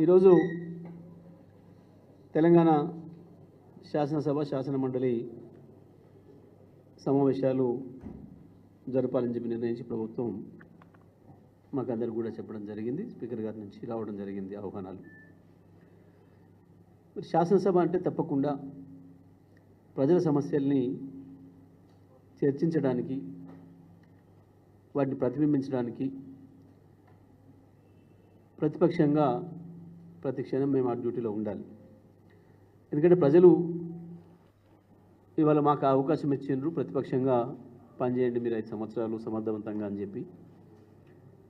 ఈరోజు తెలంగాణ శాసనసభ శాసన మండలి సమావేశాలు జరపాలని చెప్పి నిర్ణయించి ప్రభుత్వం మాకందరికి కూడా చెప్పడం జరిగింది. స్పీకర్ గారి నుంచి రావడం జరిగింది ఆహ్వానాలు. మరి శాసనసభ అంటే తప్పకుండా ప్రజల సమస్యల్ని చర్చించడానికి, వాటిని ప్రతిబింబించడానికి ప్రతిపక్షంగా ప్రతి క్షణం మేము ఆ డ్యూటీలో ఉండాలి. ఎందుకంటే ప్రజలు ఇవాళ మాకు అవకాశం ఇచ్చిండ్రు, ప్రతిపక్షంగా పనిచేయండి మీరు 5 సంవత్సరాలు సమర్థవంతంగా అని చెప్పి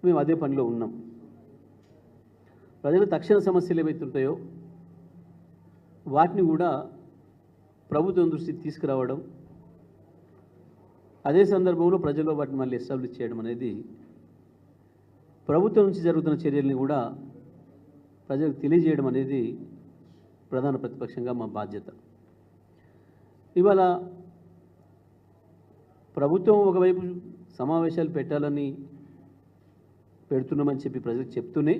మేము అదే పనిలో ఉన్నాం. ప్రజల తక్షణ సమస్యలు ఏవైతుంటాయో వాటిని కూడా ప్రభుత్వం దృష్టికి తీసుకురావడం, అదే సందర్భంలో ప్రజల్లో వాటిని మళ్ళీ ఎస్టాబ్లిష్ చేయడం అనేది ప్రభుత్వం నుంచి జరుగుతున్న చర్యల్ని కూడా ప్రజలకు తెలియజేయడం అనేది ప్రధాన ప్రతిపక్షంగా మా బాధ్యత. ఇవాళ ప్రభుత్వం ఒకవైపు సమావేశాలు పెట్టాలని పెడుతున్నామని చెప్పి ప్రజలకు చెప్తూనే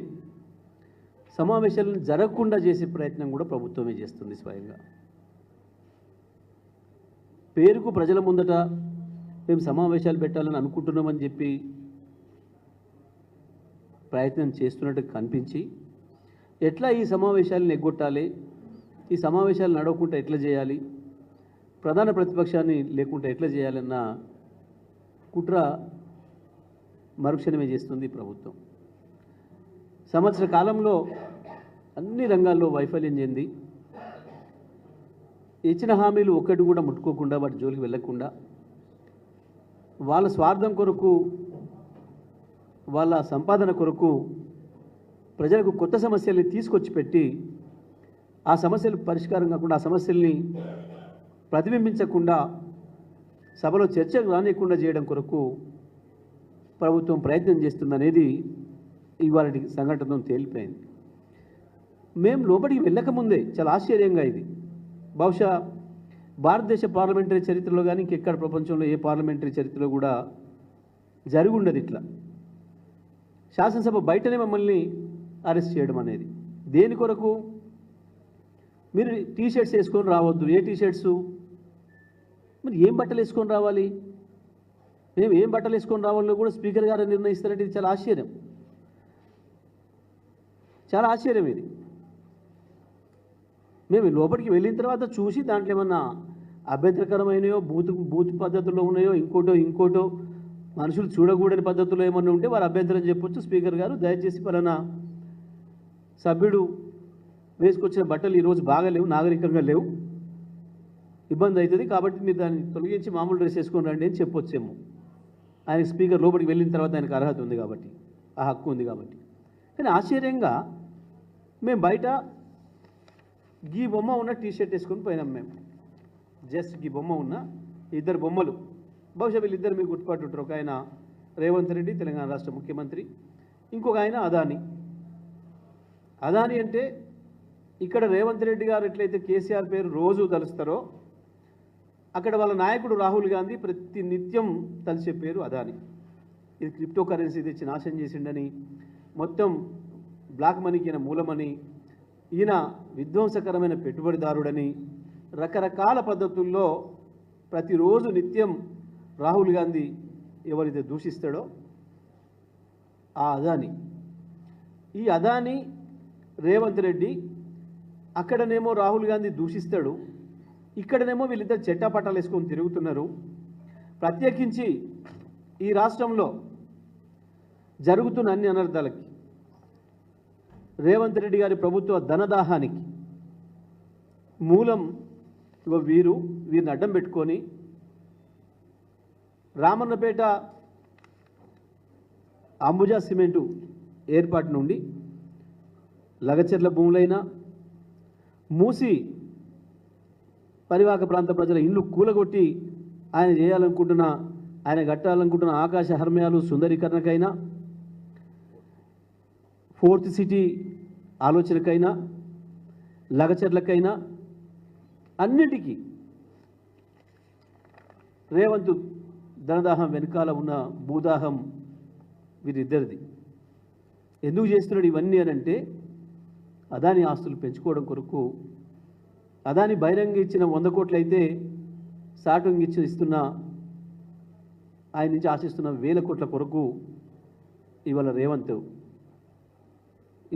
సమావేశాలను జరగకుండా చేసే ప్రయత్నం కూడా ప్రభుత్వమే చేస్తుంది స్వయంగా. పేరుకు ప్రజల ముందట మేము సమావేశాలు పెట్టాలని అనుకుంటున్నామని చెప్పి ప్రయత్నం చేస్తున్నట్టు కనిపించి ఎట్లా ఈ సమావేశాలను ఎగ్గొట్టాలి, ఈ సమావేశాలు నడవకుండా ఎట్లా చేయాలి, ప్రధాన ప్రతిపక్షాన్ని లేకుండా ఎట్లా చేయాలన్న కుట్ర మరుక్షణమే చేస్తుంది ప్రభుత్వం. సంవత్సర కాలంలో అన్ని రంగాల్లో వైఫల్యం చెంది ఇచ్చిన హామీలు ఒక్కటి కూడా ముట్టుకోకుండా, వాటి జోలికి వెళ్లకుండా, వాళ్ళ స్వార్థం కొరకు, వాళ్ళ సంపాదన కొరకు ప్రజలకు కొత్త సమస్యల్ని తీసుకొచ్చి పెట్టి ఆ సమస్యలు పరిష్కారం కాకుండా, ఆ సమస్యల్ని ప్రతిబింబించకుండా, సభలో చర్చకు రానియకుండా చేయడం కొరకు ప్రభుత్వం ప్రయత్నం చేస్తుందనేది ఇవాళ సంఘటనతో తేలిపోయింది. మేము లోపలికి వెళ్ళకముందే చాలా ఆశ్చర్యంగా ఇది బహుశా భారతదేశ పార్లమెంటరీ చరిత్రలో కానీ ఇంకెక్కడ ప్రపంచంలో ఏ పార్లమెంటరీ చరిత్రలో కూడా జరిగి ఉండదు ఇట్లా. శాసనసభ బయటనే మమ్మల్ని అరెస్ట్ చేయడం అనేది. దేని కొరకు? మీరు టీషర్ట్స్ వేసుకొని రావద్దు. ఏ టీషర్ట్స్? మరి ఏం బట్టలు వేసుకొని రావాలి? మేము ఏం బట్టలు వేసుకొని రావాలో కూడా స్పీకర్ గారు నిర్ణయిస్తారంటే ఇది చాలా ఆశ్చర్యం, చాలా ఆశ్చర్యం ఇది. మేము లోపలికి వెళ్ళిన తర్వాత చూసి దాంట్లో ఏమన్నా అభ్యంతరకరమైనయో, బూత్ పద్ధతుల్లో ఉన్నాయో, ఇంకోటో మనుషులు చూడకూడని పద్ధతుల్లో ఏమన్నా ఉంటే వారు అభ్యంతరం చెప్పొచ్చు. స్పీకర్ గారు దయచేసి పలానా సభ్యుడు వేసుకొచ్చిన బట్టలు ఈరోజు బాగాలేవు, నాగరికంగా లేవు, ఇబ్బంది అవుతుంది, కాబట్టి మీరు దాన్ని తొలగించి మామూలు డ్రెస్ వేసుకొని రండి అని చెప్పొచ్చేమో. ఆయనకి స్పీకర్ లోపలికి వెళ్ళిన తర్వాత ఆయనకు అర్హత ఉంది కాబట్టి, ఆ హక్కు ఉంది కాబట్టి. కానీ ఆశ్చర్యంగా మేము బయట గీ బొమ్మ ఉన్న టీషర్ట్ వేసుకొని పోయినాం. మేము జస్ట్ గీ బొమ్మ ఉన్న 2 బొమ్మలు, బహుశా వీళ్ళిద్దరు మీకు గుర్తుపట్టుంటారు. ఒక ఆయన రేవంత్ రెడ్డి, తెలంగాణ రాష్ట్ర ముఖ్యమంత్రి, ఇంకొక ఆయన అదాని. అదాని అంటే ఇక్కడ రేవంత్ రెడ్డి గారు ఎట్లయితే కేసీఆర్ పేరు రోజు తలుస్తారో, అక్కడ వాళ్ళ నాయకుడు రాహుల్ గాంధీ ప్రతి నిత్యం తలిచే పేరు అదాని. ఇది క్రిప్టో కరెన్సీ తెచ్చి నాశనం చేసిండని, మొత్తం బ్లాక్ మనీకి ఈయన మూలమని, ఈయన విధ్వంసకరమైన పెట్టుబడిదారుడని, రకరకాల పద్ధతుల్లో ప్రతిరోజు నిత్యం రాహుల్ గాంధీ ఎవరైతే దూషిస్తాడో ఆ అదాని, ఈ అదాని రేవంత్ రెడ్డి అక్కడనేమో రాహుల్ గాంధీ దూషిస్తాడు, ఇక్కడనేమో వీళ్ళిద్దరు చెట్టాపట్టాలు వేసుకొని తిరుగుతున్నారు. ప్రత్యేకించి ఈ రాష్ట్రంలో జరుగుతున్న అన్ని అనర్థాలకి, రేవంత్ రెడ్డి గారి ప్రభుత్వ ధనదాహానికి మూలం వీరిని అడ్డం పెట్టుకొని రామన్నపేట అంబుజా సిమెంటు ఏర్పాటు నుండి లగచెర్ల భూములైనా, మూసి పరివాహక ప్రాంత ప్రజల ఇల్లు కూలగొట్టి ఆయన కట్టాలనుకుంటున్న ఆకాశ హర్మ్యాలు సుందరీకరణకైనా, 4th సిటీ ఆలోచనకైనా, లగచెర్లకైనా, అన్నిటికీ రేవంత్ ధనదాహం వెనకాల ఉన్న భూదాహం వీరిద్దరిది. ఎందుకు చేస్తున్నాడు ఇవన్నీ అని అంటే అదాని ఆస్తులు పెంచుకోవడం కొరకు, అదాని బహిరంగ ఇచ్చిన 100 కోట్లు అయితే సాటుగా ఇస్తున్న ఆయన నుంచి ఆశిస్తున్న 1000 కోట్ల కొరకు ఇవాళ రేవంత్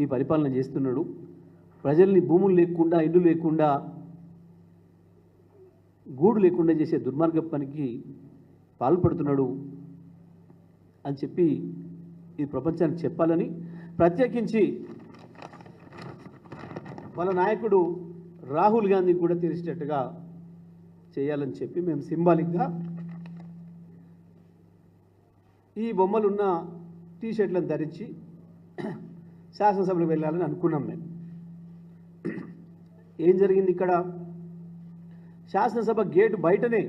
ఈ పరిపాలన చేస్తున్నాడు. ప్రజల్ని భూములు లేకుండా, ఇల్లు లేకుండా, గూడు లేకుండా చేసే దుర్మార్గ పనికి పాల్పడుతున్నాడు అని చెప్పి ఈ ప్రపంచానికి చెప్పాలని, ప్రత్యేకించి వాళ్ళ నాయకుడు రాహుల్ గాంధీ కూడా తెలిసేటట్టుగా చేయాలని చెప్పి మేము సింబాలిక్గా ఈ బొమ్మలున్న టీషర్ట్లను ధరించి శాసనసభకు వెళ్ళాలని అనుకున్నాం. మేము ఏం జరిగింది ఇక్కడ? శాసనసభ గేటు బయటనే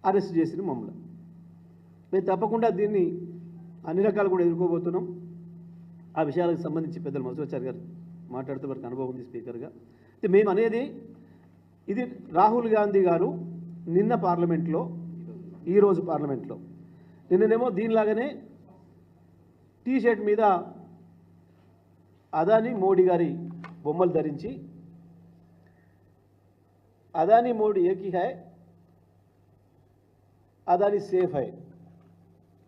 అరెస్ట్ చేసిన మమ్మల్ని. మేము తప్పకుండా దీన్ని అన్ని రకాలు కూడా ఎదుర్కోబోతున్నాం. ఆ విషయాలకు సంబంధించి పెద్దలు మధురాచారి గారు మాట్లాడుతూ వారికి అనుభవం ఉంది స్పీకర్గా. మేము అనేది ఇది రాహుల్ గాంధీ గారు నిన్న పార్లమెంట్లో, ఈరోజు పార్లమెంట్లో, నిన్ననేమో దీనిలాగానే టీషర్ట్ మీద అదాని మోడీ గారి బొమ్మలు ధరించి అదాని మోడీ ఏకీ హై, అదాని సేఫ్ హై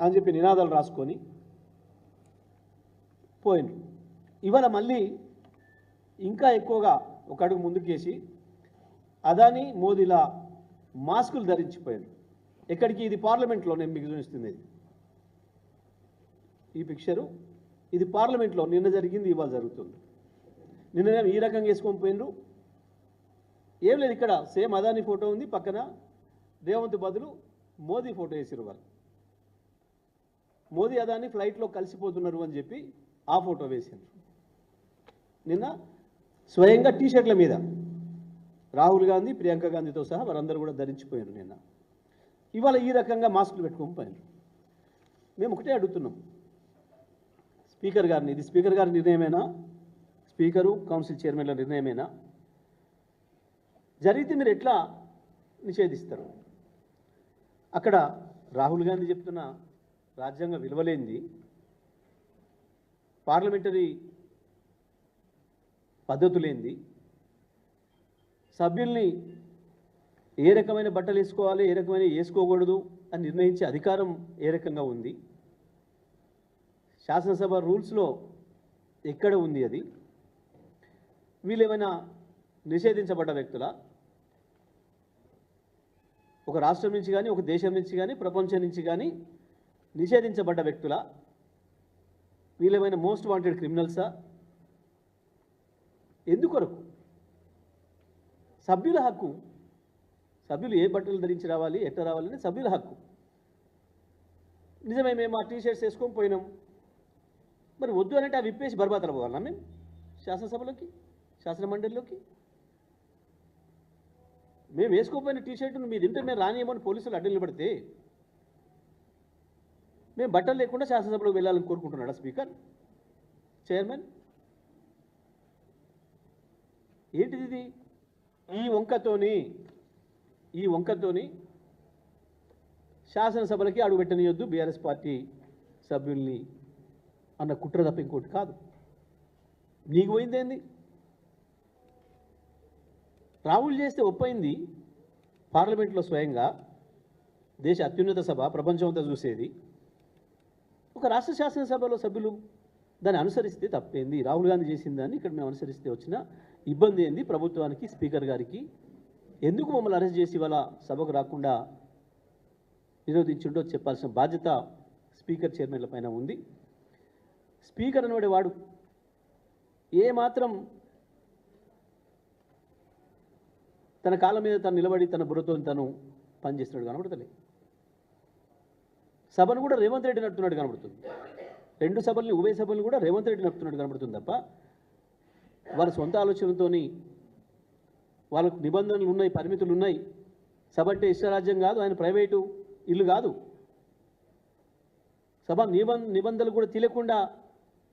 అని చెప్పి నినాదాలు రాసుకొని పోయినారు. ఇవాళ మళ్ళీ ఇంకా ఎక్కువగా ఒక అడుగు ముందుకేసి అదాని మోదీల మాస్కులు ధరించిపోయారు. ఎక్కడికి? ఇది పార్లమెంట్లో నేను మీకు చూపిస్తుంది. ఈ పిక్చరు ఇది పార్లమెంట్లో నిన్న జరిగింది, ఇవాళ జరుగుతుంది. నిన్న ఈ రకంగా వేసుకొని పోయినరు. ఏం లేదు, ఇక్కడ సేమ్ అదాని ఫోటో ఉంది, పక్కన రేవంత్ బదులు మోదీ ఫోటో వేసారు. వాళ్ళు మోదీ అదాని ఫ్లైట్లో కలిసిపోతున్నారు అని చెప్పి ఆ ఫోటో వేసారు. నిన్న స్వయంగా టీషర్ట్ల మీద రాహుల్ గాంధీ, ప్రియాంక గాంధీతో సహా వారందరూ కూడా ధరించిపోయారు నిన్న. ఇవాళ ఈ రకంగా మాస్కులు పెట్టుకొని పోయారు. మేము ఒకటే అడుగుతున్నాం స్పీకర్ గారిని, ఇది స్పీకర్ గారి నిర్ణయమేనా? Speaker, council చైర్మన్ల నిర్ణయమేనా? జరిగితే మీరు ఎట్లా నిషేధిస్తారు? అక్కడ రాహుల్ గాంధీ చెప్తున్న రాజ్యాంగ విలువలేంది, పార్లమెంటరీ పద్ధతులేంది, సభ్యుల్ని ఏ రకమైన బట్టలు వేసుకోవాలి, ఏ రకమైన వేసుకోకూడదు అని నిర్ణయించే అధికారం ఏ రకంగా ఉంది? శాసనసభ రూల్స్లో ఎక్కడ ఉంది అది? వీళ్ళేమైనా నిషేధించబడ్డ వ్యక్తుల? ఒక రాష్ట్రం నుంచి కానీ, ఒక దేశం నుంచి కానీ, ప్రపంచం నుంచి కానీ నిషేధించబడ్డ వ్యక్తుల? వీళ్ళేమైనా మోస్ట్ వాంటెడ్ క్రిమినల్సా? ఎందుకొరకు? సభ్యుల హక్కు, సభ్యులు ఏ బట్టలు ధరించి రావాలి, ఎట్లా రావాలని సభ్యుల హక్కు. నిజమే, మేము ఆ టీషర్ట్స్ వేసుకొని పోయినాం, మరి వద్దు అంటే అవి విప్పేసి బర్బాద్ పోవాలన్నా మేము శాసనసభలోకి, శాసన మండలిలోకి? మేము వేసుకోపోయిన టీషర్టును మీరు ఇంటే మేము రానియమని పోలీసులు అడ్డు నిలబడితే మేము బట్టలు లేకుండా శాసనసభలోకి వెళ్ళాలని కోరుకుంటున్నాడా స్పీకర్, చైర్మన్? ఏంటిది ఇది? ఈ వంకతోని శాసనసభలకి అడుగుపెట్టనియొద్దు బీఆర్ఎస్ పార్టీ సభ్యుల్ని అన్న కుట్ర తప్ప ఇంకోటి కాదు. నీకు పోయిందేంది? రాహుల్ చేస్తే ఒప్పైంది పార్లమెంట్లో, స్వయంగా దేశ అత్యున్నత సభ, ప్రపంచం అంతా చూసేది. ఒక రాష్ట్ర శాసనసభలో సభ్యులు దాన్ని అనుసరిస్తే తప్పేంది? రాహుల్ గాంధీ చేసిన దాన్ని ఇక్కడ మేము అనుసరిస్తే వచ్చిన ఇబ్బంది ఏంది ప్రభుత్వానికి, స్పీకర్ గారికి? ఎందుకు మమ్మల్ని అరెస్ట్ చేసి వాళ్ళ సభకు రాకుండా నిరోధించుండో చెప్పాల్సిన బాధ్యత స్పీకర్, చైర్మన్ల పైన ఉంది. స్పీకర్ అనేవాడు వాడు ఏమాత్రం తన కాళ్ళ మీద తను నిలబడి తన బుర్రతో తను పనిచేస్తున్నాడు కనబడతలే. సభను కూడా రేవంత్ రెడ్డి నడుపుతున్నాడు కనబడుతుంది. రెండు సభల్ని, ఉభయ సభల్ని కూడా రేవంత్ రెడ్డి నడుపుతున్నాడు కనబడుతుంది తప్ప వారి సొంత ఆలోచనలతో వాళ్ళకు నిబంధనలు ఉన్నాయి, పరిమితులు ఉన్నాయి. సభ అంటే ఇష్టరాజ్యం కాదు, ఆయన ప్రైవేటు ఇల్లు కాదు. సభ నిబంధనలు కూడా తెలియకుండా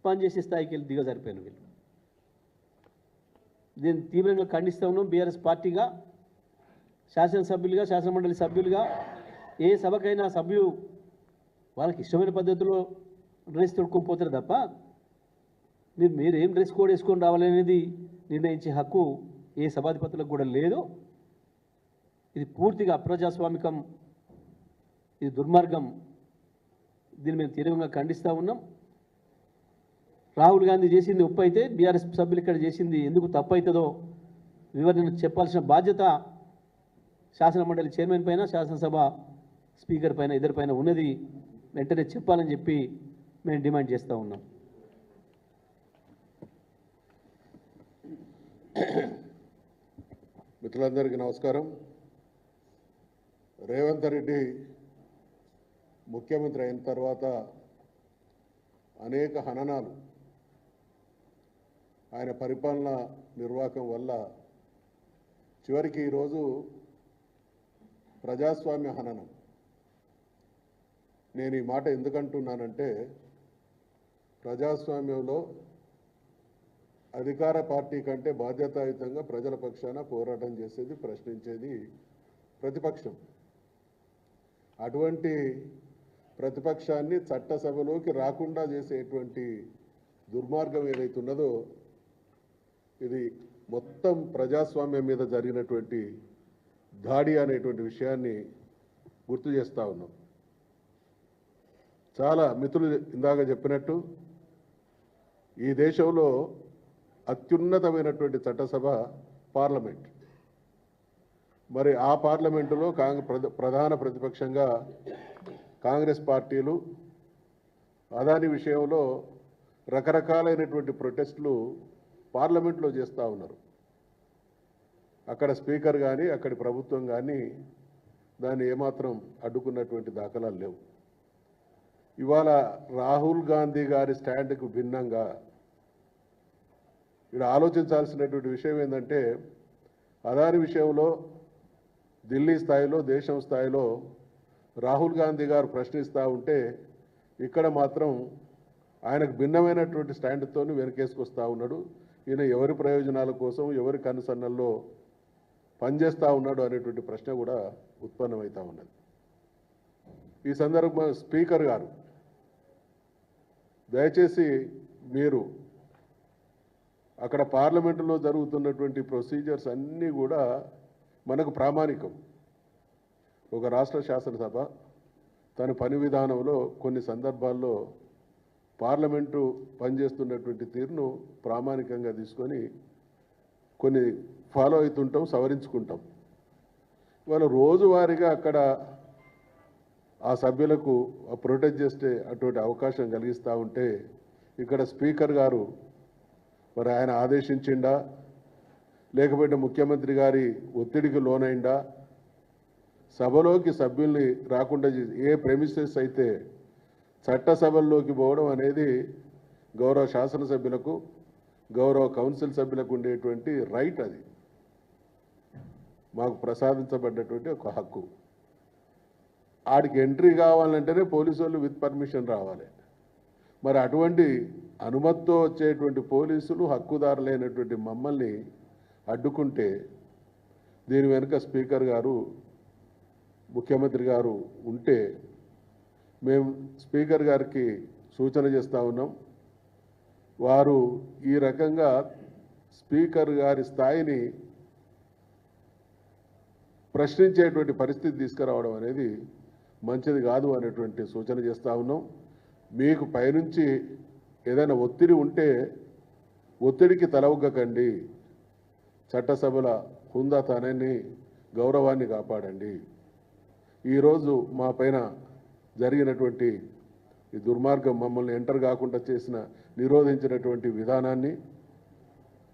పనిచేసే స్థాయికి వెళ్ళి దిగజారిపోయాను వీళ్ళు. దీన్ని తీవ్రంగా ఖండిస్తూ ఉన్నాం. బీఆర్ఎస్ పార్టీగా, శాసనసభ్యులుగా, శాసనమండలి సభ్యులుగా ఏ సభకైనా సభ్యులు వాళ్ళకి ఇష్టమైన పద్ధతిలో డ్రెస్ తొడుక్కొని పోతారు తప్ప మీరు ఏం డ్రెస్ కోడ్ వేసుకొని రావాలనేది నిర్ణయించే హక్కు ఏ సభాధిపతులకు కూడా లేదు. ఇది పూర్తిగా అప్రజాస్వామికం, ఇది దుర్మార్గం. దీన్ని మేము తీవ్రంగా ఖండిస్తూ ఉన్నాం. రాహుల్ గాంధీ చేసింది ఒప్పు అయితే బీఆర్ఎస్ సభ్యులు ఇక్కడ చేసింది ఎందుకు తప్పు అవుతుందో వివరణ చెప్పాల్సిన బాధ్యత శాసనమండలి చైర్మన్ పైన, శాసనసభ స్పీకర్ పైన, ఇద్దరి పైన ఉన్నది. వెంటనే చెప్పాలని చెప్పి మేము డిమాండ్ చేస్తూ ఉన్నాం. మిత్రులందరికీ నమస్కారం. రేవంత్ రెడ్డి ముఖ్యమంత్రి అయిన తర్వాత అనేక హననాలు ఆయన పరిపాలన నిర్వాహకం వల్ల చివరికి ఈరోజు ప్రజాస్వామ్య హననం. నేను ఈ మాట ఎందుకంటున్నానంటే ప్రజాస్వామ్యంలో అధికార పార్టీ కంటే బాధ్యతాయుతంగా ప్రజల పక్షాన పోరాటం చేసేది, ప్రశ్నించేది ప్రతిపక్షం. అటువంటి ప్రతిపక్షాన్ని చట్టసభలోకి రాకుండా చేసేటువంటి దుర్మార్గం ఏదైతే ఉన్నదో ఇది మొత్తం ప్రజాస్వామ్యం మీద జరిగినటువంటి దాడి అనేటువంటి విషయాన్ని గుర్తు చేస్తూ ఉన్నాం. చాలా మిత్రులు ఇందాక చెప్పినట్టు ఈ దేశంలో అత్యున్నతమైనటువంటి చట్టసభ పార్లమెంట్. మరి ఆ పార్లమెంటులో ప్రధాన ప్రతిపక్షంగా కాంగ్రెస్ పార్టీలు అదాని విషయంలో రకరకాలైనటువంటి ప్రొటెస్టులు పార్లమెంట్లో చేస్తూ ఉన్నారు. అక్కడ స్పీకర్ కానీ అక్కడి ప్రభుత్వం కానీ దాన్ని ఏమాత్రం అడ్డుకున్నటువంటి దాఖలాలు లేవు. ఇవాళ రాహుల్ గాంధీ గారి స్టాండ్కు భిన్నంగా ఇక్కడ ఆలోచించాల్సినటువంటి విషయం ఏంటంటే అదాని విషయంలో ఢిల్లీ స్థాయిలో, దేశం స్థాయిలో రాహుల్ గాంధీ గారు ప్రశ్నిస్తూ ఉంటే ఇక్కడ మాత్రం ఆయనకు భిన్నమైనటువంటి స్టాండ్తో వెనకేసుకొస్తూ ఉన్నాడు. ఈయన ఎవరి ప్రయోజనాల కోసం, ఎవరి కనుసన్నల్లో పనిచేస్తూ ఉన్నాడు అనేటువంటి ప్రశ్న కూడా ఉత్పన్నమవుతూ ఉన్నది. ఈ సందర్భంగా స్పీకర్ గారు దయచేసి మీరు అక్కడ పార్లమెంటులో జరుగుతున్నటువంటి ప్రొసీజర్స్ అన్నీ కూడా మనకు ప్రామాణికం. ఒక రాష్ట్ర శాసనసభ తన పని విధానంలో కొన్ని సందర్భాల్లో పార్లమెంటు పనిచేస్తున్నటువంటి తీరును ప్రామాణికంగా తీసుకొని కొన్ని ఫాలో అవుతుంటాం, సవరించుకుంటాం. వాళ్ళు రోజువారీగా అక్కడ ఆ సభ్యులకు ప్రొటెక్ట్ చేస్తే అటువంటి అవకాశం కలిగిస్తూ ఉంటే ఇక్కడ స్పీకర్ గారు మరి ఆయన ఆదేశించిండా, లేకపోతే ముఖ్యమంత్రి గారి ఒత్తిడికి లోనైందా, సభలోకి సభ్యుల్ని రాకుండా ఏ ప్రెమిసెస్ అయితే చట్టసభల్లోకి పోవడం అనేది గౌరవ శాసనసభ్యులకు, గౌరవ కౌన్సిల్ సభ్యులకు ఉండేటువంటి రైట్. అది మాకు ప్రసాదించబడ్డటువంటి ఒక హక్కు. ఆడికి ఎంట్రీ కావాలంటేనే పోలీసు వాళ్ళు విత్ పర్మిషన్ రావాలి. మరి అటువంటి అనుమతితో వచ్చేటువంటి పోలీసులు హక్కుదారులైనటువంటి మమ్మల్ని అడ్డుకుంటే దీని వెనుక స్పీకర్ గారు, ముఖ్యమంత్రి గారు ఉంటే మేము స్పీకర్ గారికి సూచన చేస్తూ ఉన్నాం. వారు ఈ రకంగా స్పీకర్ గారి స్థాయిని ప్రశ్నించేటువంటి పరిస్థితి తీసుకురావడం అనేది మంచిది కాదు అనేటువంటి సూచన చేస్తూ ఉన్నాం. మీకు పైనుంచి ఏదైనా ఒత్తిడి ఉంటే ఒత్తిడికి తలవగ్గకండి. చట్టసభల హుందాతనాన్ని, గౌరవాన్ని కాపాడండి. ఈరోజు మా పైన జరిగినటువంటి ఈ దుర్మార్గం, మమ్మల్ని ఎంటర్ కాకుండా చేసిన, నిరోధించినటువంటి విధానాన్ని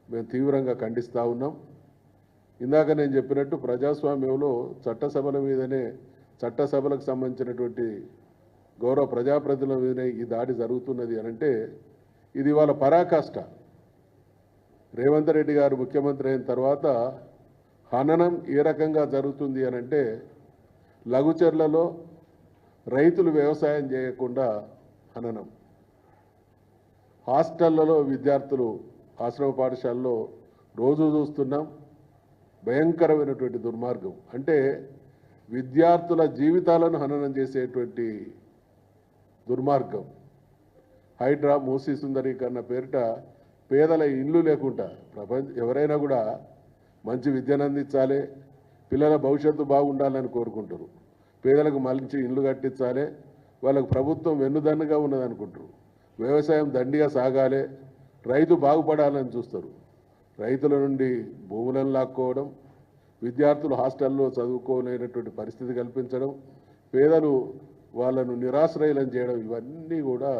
మేము తీవ్రంగా ఖండిస్తూ ఉన్నాం. ఇందాక నేను చెప్పినట్టు ప్రజాస్వామ్యంలో చట్టసభల మీదనే, చట్టసభలకు సంబంధించినటువంటి గౌరవ ప్రజాప్రతినిధుల మీదనే ఈ దాడి జరుగుతున్నది అనంటే ఇది వాళ్ళ పరాకాష్ట. రేవంత్ రెడ్డి గారు ముఖ్యమంత్రి అయిన తర్వాత హననం ఏ రకంగా జరుగుతుంది అనంటే లఘుచర్లలో రైతులు వ్యవసాయం చేయకుండా హననం, హాస్టళ్లలో విద్యార్థులు ఆశ్రమ పాఠశాలలో రోజు చూస్తున్నాం. భయంకరమైనటువంటి దుర్మార్గం. అంటే విద్యార్థుల జీవితాలను హననం చేసేటువంటి దుర్మార్గం. హైడ్రా, మూసీ సుందరీకరణ పేరిట పేదల ఇల్లు లేకుండా ఎవరైనా కూడా మంచి విద్యను అందించాలి, పిల్లల భవిష్యత్తు బాగుండాలని కోరుకుంటారు. పేదలకు మంచి ఇల్లు కట్టించాలి, వాళ్ళకు ప్రభుత్వం వెన్నుదన్నుగా ఉన్నదనుకుంటారు. వ్యవసాయం దండిగా సాగాలి, రైతు బాగుపడాలని చూస్తారు. రైతుల నుండి భూములను లాక్కోవడం, విద్యార్థులు హాస్టల్లో చదువుకోలేనటువంటి పరిస్థితి కల్పించడం, పేదలు వాళ్ళను నిరాశ్రయులను చేయడం, ఇవన్నీ కూడా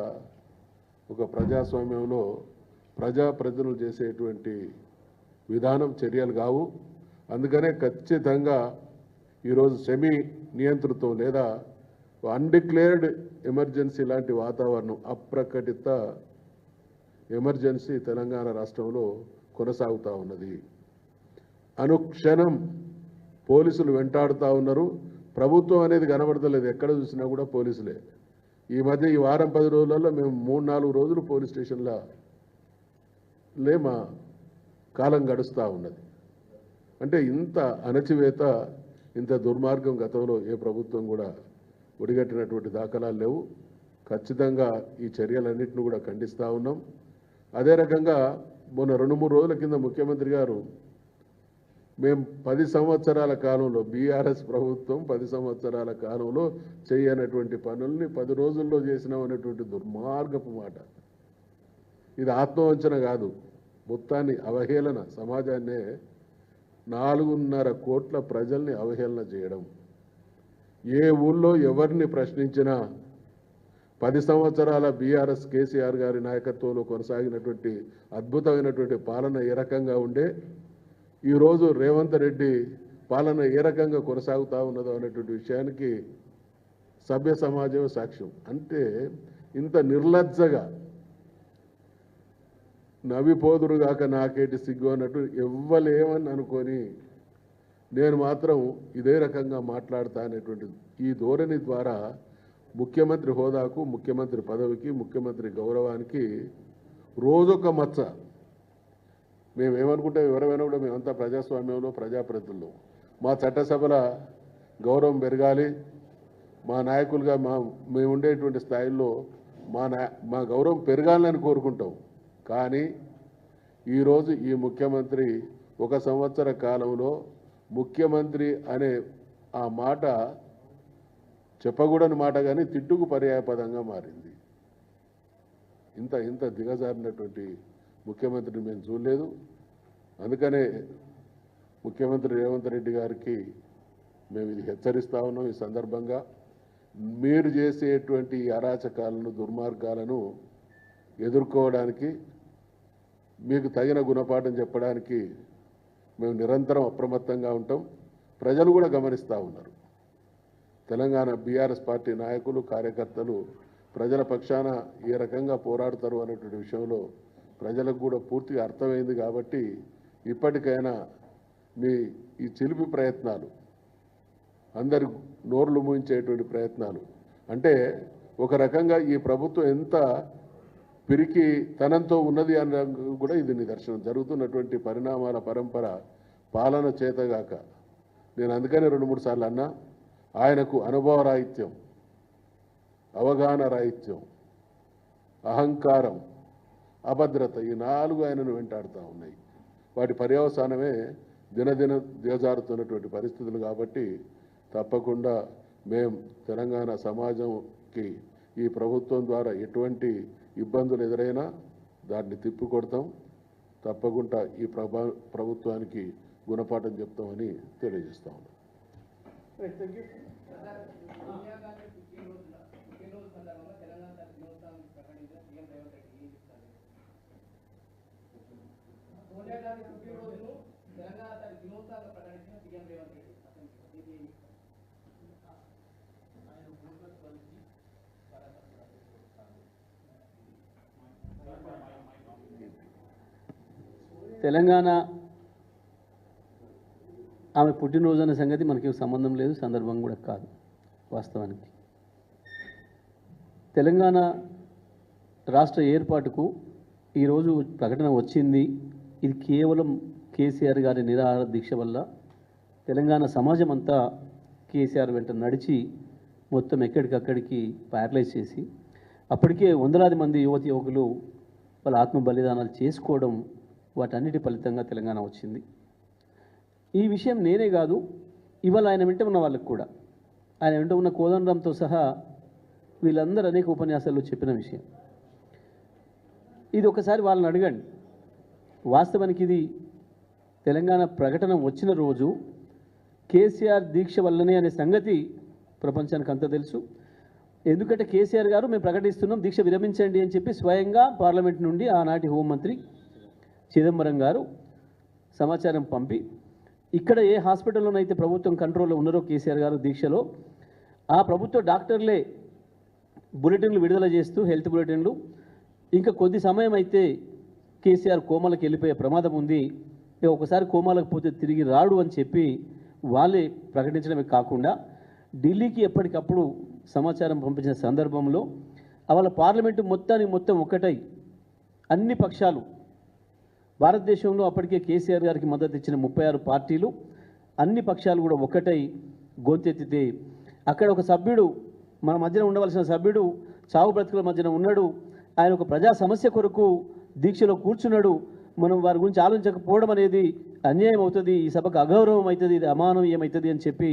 ఒక ప్రజాస్వామ్యంలో ప్రజాప్రతినిధులు చేసేటువంటి విధానం, చర్యలు కావు. అందుకనే ఖచ్చితంగా ఈరోజు సెమీ నియంత్రితం లేదా అన్డిక్లేర్డ్ ఎమర్జెన్సీ లాంటి వాతావరణం, అప్రకటిత ఎమర్జెన్సీ తెలంగాణ రాష్ట్రంలో కొనసాగుతూ ఉన్నది. అనుక్షణం పోలీసులు వెంటాడుతూ ఉన్నారు. ప్రభుత్వం అనేది కనబడతలేదు, ఎక్కడ చూసినా కూడా పోలీసులే. ఈ మధ్య ఈ వారం 10 రోజులలో మేము 3-4 రోజులు పోలీస్ స్టేషన్లో మా కాలం గడుస్తూ ఉన్నది. అంటే ఇంత అణచివేత, ఇంత దుర్మార్గం గతంలో ఏ ప్రభుత్వం కూడా ఒడిగట్టినటువంటి దాఖలాలు లేవు. ఖచ్చితంగా ఈ చర్యలన్నింటినీ కూడా ఖండిస్తూ ఉన్నాం. అదే రకంగా మొన్న 2-3 రోజుల కింద ముఖ్యమంత్రి గారు మేము 10 సంవత్సరాల కాలంలో, బీఆర్ఎస్ ప్రభుత్వం 10 సంవత్సరాల కాలంలో చేయనటువంటి పనుల్ని 10 రోజుల్లో చేసినాం అనేటువంటి దుర్మార్గపు మాట. ఇది ఆత్మవంచన కాదు, మొత్తాన్ని అవహేళన, సమాజాన్నే 4.5 కోట్ల ప్రజల్ని అవహేళన చేయడం. ఏ ఊళ్ళో ఎవరిని ప్రశ్నించినా 10 సంవత్సరాల బీఆర్ఎస్ కేసీఆర్ గారి నాయకత్వంలో కొనసాగినటువంటి అద్భుతమైనటువంటి పాలన ఏ రకంగా ఉండే, ఈరోజు రేవంత్ రెడ్డి పాలన ఏ రకంగా కొనసాగుతూ ఉన్నదో అనేటువంటి విషయానికి సభ్య సమాజమే సాక్ష్యం. అంటే ఇంత నిర్లజ్జగా నవ్విపోదురుగాక నాకేటి సిగ్గు అన్నట్టు ఎవ్వలేమని అనుకొని నేను మాత్రం ఇదే రకంగా మాట్లాడతా అనేటువంటి ఈ ధోరణి ద్వారా ముఖ్యమంత్రి హోదాకు, ముఖ్యమంత్రి పదవికి, ముఖ్యమంత్రి గౌరవానికి రోజొక మచ్చ. మేమేమనుకుంటే ఎవరైనా కూడా మేమంతా ప్రజాస్వామ్యంలో ప్రజాప్రతినిధులు, మా చట్టసభల గౌరవం పెరగాలి, మా నాయకులుగా మేము ఉండేటువంటి స్థాయిల్లో మా గౌరవం పెరగాలని కోరుకుంటాం. కానీ ఈరోజు ఈ ముఖ్యమంత్రి 1 సంవత్సర కాలంలో ముఖ్యమంత్రి అనే ఆ మాట చెప్పకూడని మాట, కానీ తిట్టుకు పర్యాయపదంగా మారింది. ఇంత దిగజారినటువంటి ముఖ్యమంత్రిని మేము చూడలేదు. అందుకనే ముఖ్యమంత్రి రేవంత్ రెడ్డి గారికి మేము ఇది హెచ్చరిస్తా ఉన్నాం. ఈ సందర్భంగా మీరు చేసేటువంటి ఈ అరాచకాలను, దుర్మార్గాలను ఎదుర్కోవడానికి, మీకు తగిన గుణపాఠం చెప్పడానికి మేము నిరంతరం అప్రమత్తంగా ఉంటాం. ప్రజలు కూడా గమనిస్తూ ఉన్నారు. తెలంగాణ బీఆర్ఎస్ పార్టీ నాయకులు, కార్యకర్తలు ప్రజల పక్షాన ఏ రకంగా పోరాడతారు అనేటువంటి విషయంలో ప్రజలకు కూడా పూర్తిగా అర్థమైంది. కాబట్టి ఇప్పటికైనా మీ ఈ చిలిపి ప్రయత్నాలు, అందరి నోర్లు మూయించేటువంటి ప్రయత్నాలు, అంటే ఒక రకంగా ఈ ప్రభుత్వం ఎంత పిరికి తనంతో ఉన్నది అన్న కూడా ఇది నిదర్శనం. జరుగుతున్నటువంటి పరిణామాల పరంపర పాలన చేతగాక, నేను అందుకనే 2-3 సార్లు అన్నా, ఆయనకు అనుభవ రాహిత్యం, అవగాహన రాహిత్యం, అహంకారం, అభద్రత, ఈ 4 ఆయనను వెంటాడుతూ ఉన్నాయి. వాటి పర్యవసానమే దినదిన దిగజారుతున్నటువంటి పరిస్థితులు. కాబట్టి తప్పకుండా మేము తెలంగాణ సమాజంకి ఈ ప్రభుత్వం ద్వారా ఎటువంటి ఇబ్బందులు ఎదురైనా దాన్ని తిప్పికొడతాం. తప్పకుండా ఈ ప్రభుత్వానికి గుణపాఠం చెప్తామని తెలియజేస్తా ఉన్నాం. తెలంగాణ ఆమె పుట్టినరోజు అనే సంగతి మనకి సంబంధం లేదు, సందర్భం కూడా కాదు. వాస్తవానికి తెలంగాణ రాష్ట్ర ఏర్పాటుకు ఈరోజు ప్రకటన వచ్చింది. ఇది కేవలం కేసీఆర్ గారి నిరాహార దీక్ష వల్ల తెలంగాణ సమాజం అంతా కేసీఆర్ వెంట నడిచి మొత్తం ఎక్కడికక్కడికి ప్యారలైజ్ చేసి, అప్పటికే వందలాది మంది యువతి యువకులు వాళ్ళ ఆత్మ బలిదానాలు చేసుకోవడం, వాటన్నిటి ఫలితంగా తెలంగాణ వచ్చింది. ఈ విషయం నేనే కాదు, ఇవాళ ఆయన వెంట ఉన్న వాళ్ళకు కూడా, ఆయన వెంట ఉన్న కోదండరాంతో సహా వీళ్ళందరూ అనేక ఉపన్యాసాల్లో చెప్పిన విషయం. ఇది ఒకసారి వాళ్ళని అడగండి. వాస్తవానికి ఇది తెలంగాణ ప్రకటన వచ్చిన రోజు కేసీఆర్ దీక్ష వల్లనే అనే సంగతి ప్రపంచానికి అంతా తెలుసు. ఎందుకంటే కేసీఆర్ గారు మేము ప్రకటిస్తున్నాం దీక్ష విరమించండి అని చెప్పి స్వయంగా పార్లమెంట్ నుండి ఆనాటి హోంమంత్రి చిదంబరం గారు సమాచారం పంపి, ఇక్కడ ఏ హాస్పిటల్లోనైతే ప్రభుత్వం కంట్రోల్లో ఉన్నారో కేసీఆర్ గారు దీక్షలో, ఆ ప్రభుత్వ డాక్టర్లే బులెటిన్లు విడుదల చేస్తూ, హెల్త్ బులెటిన్లు, ఇంకా కొద్ది సమయం అయితే కేసీఆర్ కోమాలకు వెళ్ళిపోయే ప్రమాదం ఉంది, ఒకసారి కోమాలకు పోతే తిరిగి రాడు అని చెప్పి వాళ్ళే ప్రకటించడమే కాకుండా ఢిల్లీకి ఎప్పటికప్పుడు సమాచారం పంపించిన సందర్భంలో వాళ్ళ పార్లమెంటు మొత్తం ఒక్కటై అన్ని పక్షాలు, భారతదేశంలో అప్పటికే కేసీఆర్ గారికి మద్దతు ఇచ్చిన 36 పార్టీలు, అన్ని పక్షాలు కూడా ఒక్కటై గొంతెత్తితే, అక్కడ ఒక సభ్యుడు, మన మధ్యన ఉండవలసిన సభ్యుడు చావు బ్రతుకుల మధ్యన ఉన్నాడు, ఆయన ఒక ప్రజా సమస్య కొరకు దీక్షలో కూర్చున్నాడు, మనం వారి గురించి ఆలోచించకపోవడం అనేది అన్యాయం అవుతుంది, ఈ సభకు అగౌరవం అవుతుంది, ఇది అమానవీయం అవుతుంది అని చెప్పి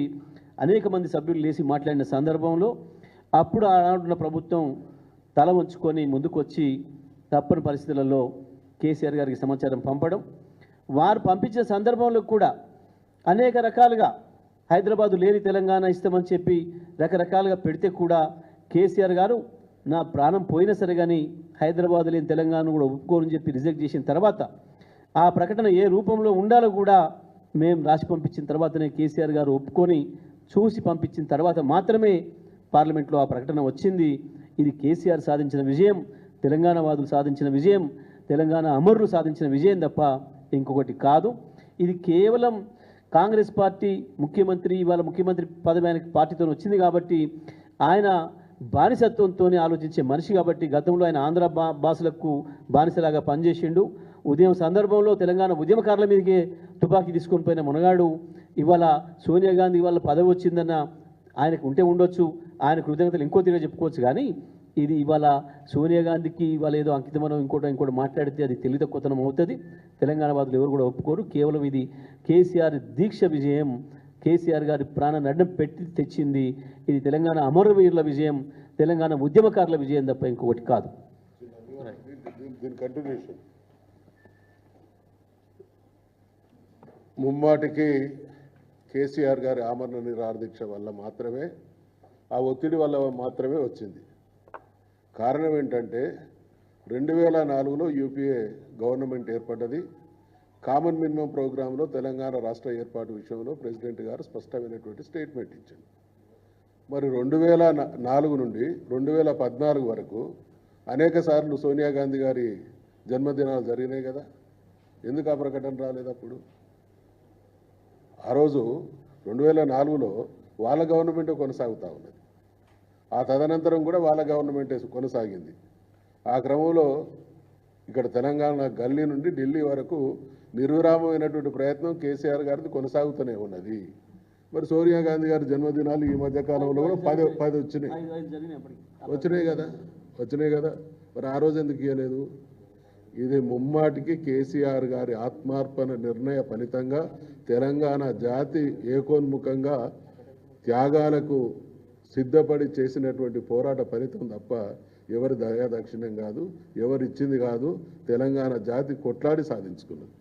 అనేక మంది సభ్యులు లేచి మాట్లాడిన సందర్భంలో అప్పుడు ఆనాడున్న ప్రభుత్వం తల వంచుకొని ముందుకు వచ్చి తప్పని పరిస్థితులలో కేసీఆర్ గారికి సమాచారం పంపడం, వారు పంపించిన సందర్భంలో కూడా అనేక రకాలుగా హైదరాబాదు లేని తెలంగాణ ఇస్తామని చెప్పి రకరకాలుగా పెడితే కూడా కేసీఆర్ గారు నా ప్రాణం పోయినా సరే కానీ హైదరాబాద్ లేని తెలంగాణ కూడా ఒప్పుకోని చెప్పి రిజెక్ట్ చేసిన తర్వాత, ఆ ప్రకటన ఏ రూపంలో ఉండాలో కూడా మేము రాసి పంపించిన తర్వాతనే కేసీఆర్ గారు ఒప్పుకొని చూసి పంపించిన తర్వాత మాత్రమే పార్లమెంట్లో ఆ ప్రకటన వచ్చింది. ఇది కేసీఆర్ సాధించిన విజయం, తెలంగాణ వాదులు సాధించిన విజయం, తెలంగాణ అమరులు సాధించిన విజయం తప్ప ఇంకొకటి కాదు. ఇది కేవలం కాంగ్రెస్ పార్టీ ముఖ్యమంత్రి, ఇవాళ ముఖ్యమంత్రి పదవి ఆయనకి పార్టీతో వచ్చింది కాబట్టి, ఆయన బానిసత్వంతో ఆలోచించే మనిషి కాబట్టి, గతంలో ఆయన ఆంధ్ర భాషలకు బానిసలాగా పనిచేసిండు. ఉదయం సందర్భంలో తెలంగాణ ఉద్యమకారుల మీదకే తుపాకీ తీసుకొని పోయిన మునగాడు. ఇవాళ సోనియా గాంధీ వాళ్ళ పదవి వచ్చిందన్న ఆయనకు ఉంటే ఉండొచ్చు, ఆయన కృతజ్ఞతలు ఇంకో తీరుగా చెప్పుకోవచ్చు. కానీ ఇది ఇవాళ సోనియా గాంధీకి ఇవాళ ఏదో అంకితమనం ఇంకోటి మాట్లాడితే అది తెలివి తక్కువతనం అవుతుంది. తెలంగాణ వాదులు ఎవరు కూడా ఒప్పుకోరు. కేవలం ఇది కేసీఆర్ దీక్ష విజయం, కేసీఆర్ గారి ప్రాణాన్ని అడ్డం పెట్టి తెచ్చింది. ఇది తెలంగాణ అమరవీరుల విజయం, తెలంగాణ ఉద్యమకారుల విజయం తప్ప ఇంకొకటి కాదు. దీని కంటిన్యూషన్ ముమ్మాటికి కేసీఆర్ గారి ఆమరణ నిరాహార దీక్ష వల్ల మాత్రమే, ఆ ఒత్తిడి వల్ల మాత్రమే వచ్చింది. కారణం ఏంటంటే 2004లో యూపీఏ గవర్నమెంట్ ఏర్పడ్డది. కామన్ మినిమం ప్రోగ్రాంలో తెలంగాణ రాష్ట్ర ఏర్పాటు విషయంలో ప్రెసిడెంట్ గారు స్పష్టమైనటువంటి స్టేట్మెంట్ ఇచ్చారు. మరి 2004 నుండి 2014 వరకు అనేక సార్లు సోనియా గాంధీ గారి జన్మదినాలు జరిగినాయి కదా, ఎందుకు ఆ ప్రకటన రాలేదు అప్పుడు? ఆ రోజు 2004లో వాళ్ళ గవర్నమెంట్ కొనసాగుతూ ఉన్నది, ఆ తదనంతరం కూడా వాళ్ళ గవర్నమెంట్ కొనసాగింది. ఆ క్రమంలో ఇక్కడ తెలంగాణ గల్లీ నుండి ఢిల్లీ వరకు నిర్విరామమైనటువంటి ప్రయత్నం కేసీఆర్ గారిది కొనసాగుతూనే ఉన్నది. మరి సోనియా గాంధీ గారి జన్మదినాలు ఈ మధ్యకాలంలో కూడా 10 వచ్చినాయి కదా, మరి ఆ రోజు ఎందుకు ఇవ్వలేదు? ఇది ముమ్మాటికి కేసీఆర్ గారి ఆత్మార్పణ నిర్ణయ ఫలితంగా తెలంగాణ జాతి ఏకోన్ముఖంగా త్యాగాలకు సిద్ధపడి చేసినటువంటి పోరాట ఫలితం తప్ప ఎవరి దయాదాక్షిణ్యం కాదు, ఎవరిచ్చింది కాదు. తెలంగాణ జాతి కొట్లాడి సాధించుకున్నది.